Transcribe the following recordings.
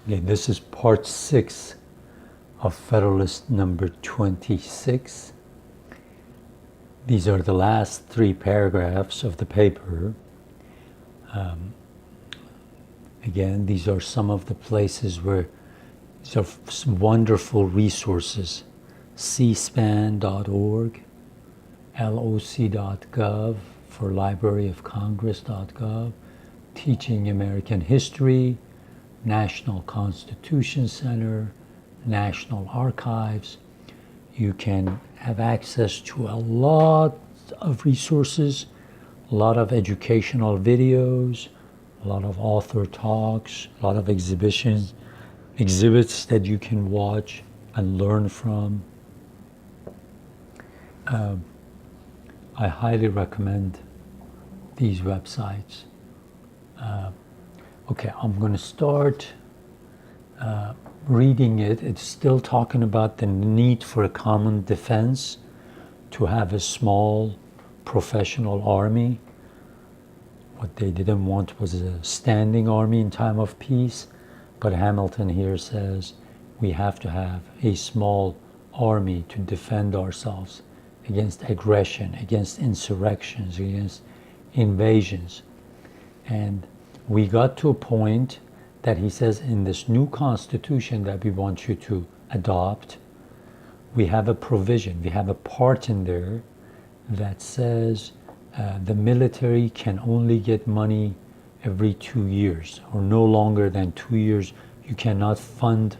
Okay, this is part 6 of Federalist number 26. These are the last 3 paragraphs of the paper. Again, these are some of the places where these are some wonderful resources. cspan.org, loc.gov, for libraryofcongress.gov, Teaching American History, National Constitution Center, National Archives. You can have access to a lot of resources, a lot of educational videos, a lot of author talks, a lot of exhibits that you can watch and learn from. I highly recommend these websites. Okay, I'm going to start reading it. It's still talking about the need for a common defense, to have a small professional army. What they didn't want was a standing army in time of peace, but Hamilton here says we have to have a small army to defend ourselves against aggression, against insurrections, against invasions. And we got to a point that he says in this new constitution that we want you to adopt, we have a provision, we have a part in there that says the military can only get money every 2 years, or no longer than 2 years. You cannot fund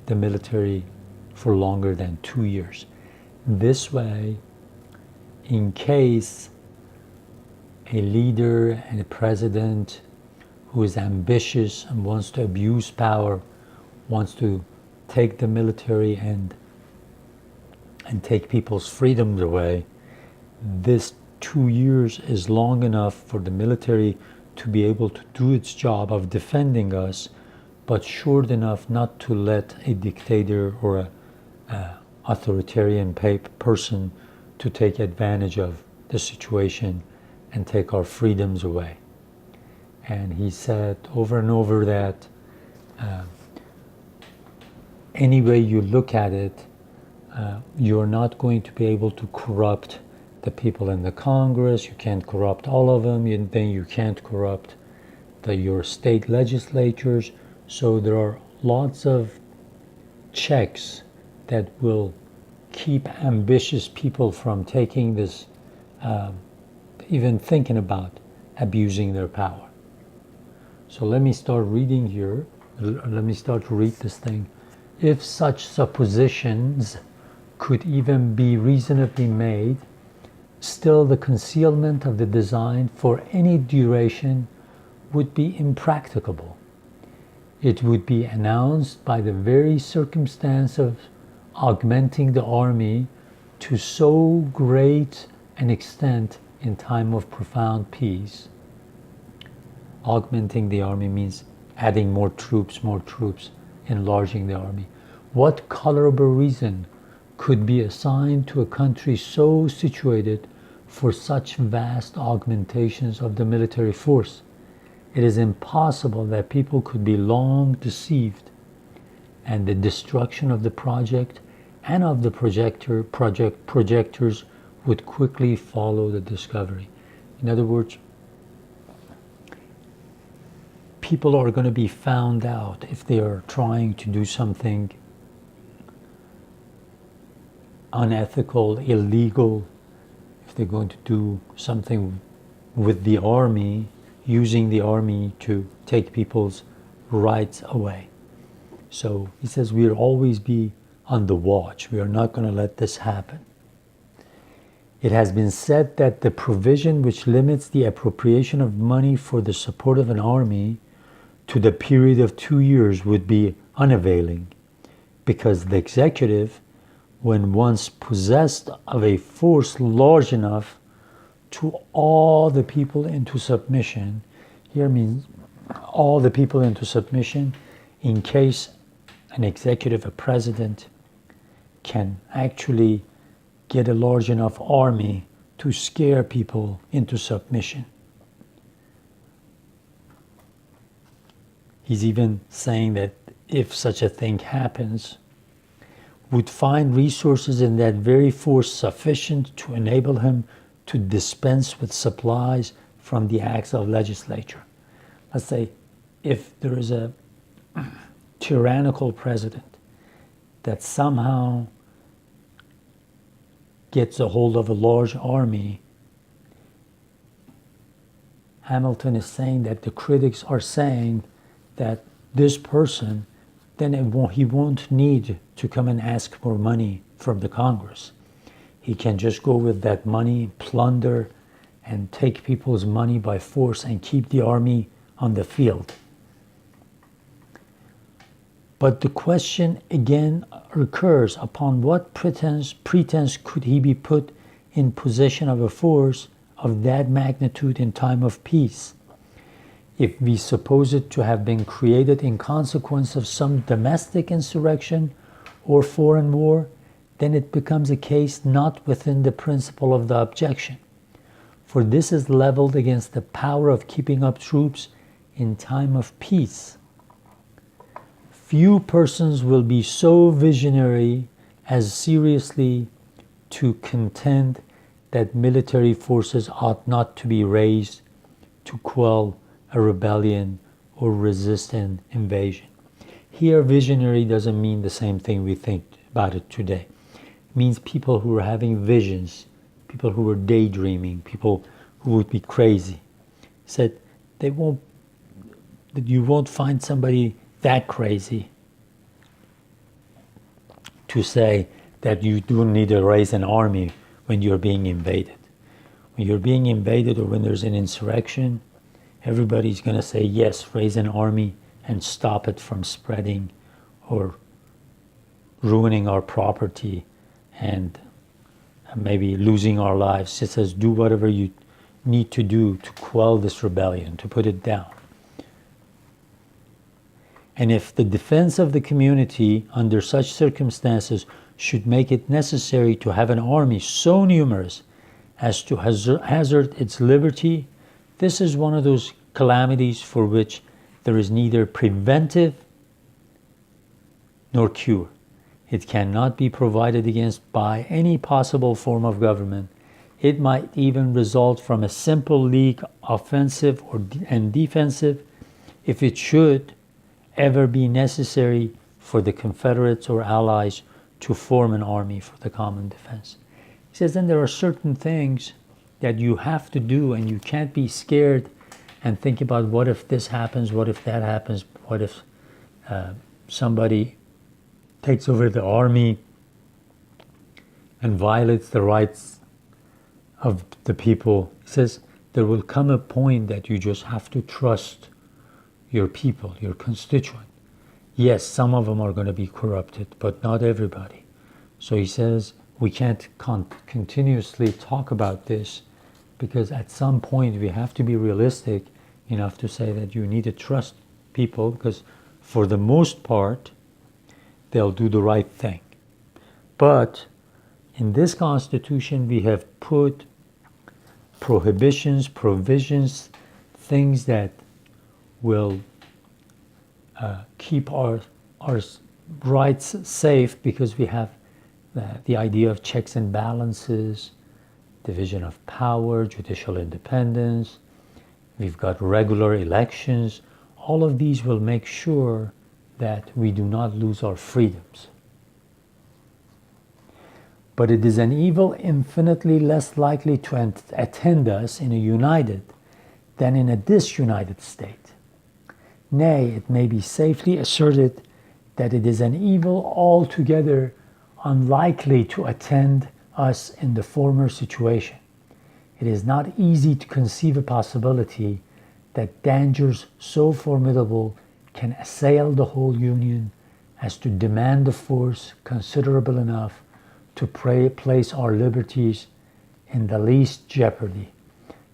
the military for longer than 2 years. This way, in case a leader and a president who is ambitious and wants to abuse power, wants to take the military and take people's freedoms away, this 2 years is long enough for the military to be able to do its job of defending us, but short enough not to let a dictator or a authoritarian person to take advantage of the situation and take our freedoms away. And he said over and over that any way you look at it, you're not going to be able to corrupt the people in the Congress. You can't corrupt all of them. Then you can't corrupt your state legislatures. So there are lots of checks that will keep ambitious people from taking this, even thinking about abusing their power. So let me start reading here. Let me start to read this thing. If such suppositions could even be reasonably made, still the concealment of the design for any duration would be impracticable. It would be announced by the very circumstance of augmenting the army to so great an extent in time of profound peace. Augmenting the army means adding more troops, enlarging the army. What colorable reason could be assigned to a country so situated for such vast augmentations of the military force? It is impossible that people could be long deceived, and the destruction of the project and of the projectors would quickly follow the discovery. In other words, people are going to be found out if they are trying to do something unethical, illegal, if they're going to do something with the army, using the army to take people's rights away. So he says we'll always be on the watch. We are not going to let this happen. It has been said that the provision which limits the appropriation of money for the support of an army to the period of 2 years would be unavailing, because the executive, when once possessed of a force large enough to awe the people into submission, here means all the people into submission, in case an executive, a president, can actually get a large enough army to scare people into submission. He's even saying that if such a thing happens, would find resources in that very force sufficient to enable him to dispense with supplies from the acts of legislature. Let's say if there is a tyrannical president that somehow gets a hold of a large army, Hamilton is saying that the critics are saying that this person, then he won't need to come and ask for money from the Congress. He can just go with that money, plunder, and take people's money by force and keep the army on the field. But the question again recurs, upon what pretense could he be put in possession of a force of that magnitude in time of peace? If we suppose it to have been created in consequence of some domestic insurrection or foreign war, then it becomes a case not within the principle of the objection, for this is leveled against the power of keeping up troops in time of peace. Few persons will be so visionary as seriously to contend that military forces ought not to be raised to quell a rebellion or resist an invasion. Here, visionary doesn't mean the same thing we think about it today. It means people who are having visions, people who are daydreaming, people who would be crazy. Said you won't find somebody that crazy to say that you don't need to raise an army when you're being invaded. When you're being invaded or when there's an insurrection, everybody's going to say, yes, raise an army and stop it from spreading or ruining our property and maybe losing our lives. It says, do whatever you need to do to quell this rebellion, to put it down. And if the defense of the community under such circumstances should make it necessary to have an army so numerous as to hazard its liberty, this is one of those calamities for which there is neither preventive nor cure. It cannot be provided against by any possible form of government. It might even result from a simple league, offensive and defensive, if it should ever be necessary for the Confederates or Allies to form an army for the common defense. He says then there are certain things that you have to do, and you can't be scared and think about what if this happens, what if that happens, what if somebody takes over the army and violates the rights of the people. He says there will come a point that you just have to trust your people, your constituent. Yes, some of them are going to be corrupted, but not everybody. So he says we can't continuously talk about this, because at some point we have to be realistic enough to say that you need to trust people, because for the most part they'll do the right thing. But in this Constitution we have put prohibitions, provisions, things that will keep our rights safe, because we have the idea of checks and balances, division of power, judicial independence. We've got regular elections. All of these will make sure that we do not lose our freedoms. But it is an evil infinitely less likely to attend us in a united than in a disunited state. Nay, it may be safely asserted that it is an evil altogether unlikely to attend us in the former situation. It is not easy to conceive a possibility that dangers so formidable can assail the whole Union as to demand a force considerable enough to place our liberties in the least jeopardy,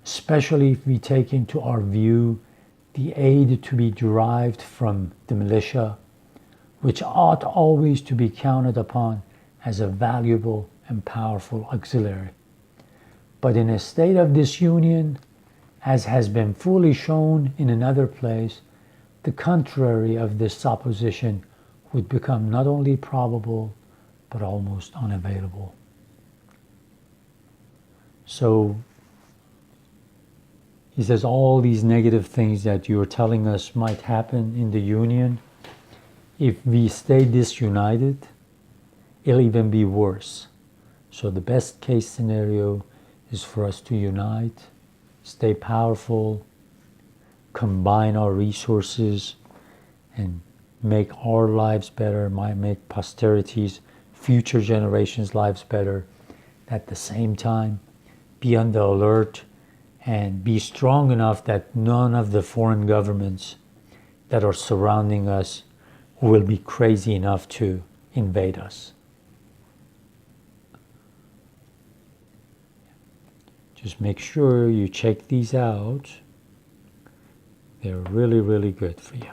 especially if we take into our view the aid to be derived from the militia, which ought always to be counted upon as a valuable and powerful auxiliary. But in a state of disunion, as has been fully shown in another place, the contrary of this supposition would become not only probable, but almost unavailable. So he says all these negative things that you're telling us might happen in the Union, if we stay disunited, it'll even be worse. So the best case scenario is for us to unite, stay powerful, combine our resources, and make our lives better, might make posterity's, future generations' lives better. At the same time, be on the alert and be strong enough that none of the foreign governments that are surrounding us will be crazy enough to invade us. Just make sure you check these out. They're really, really good for you.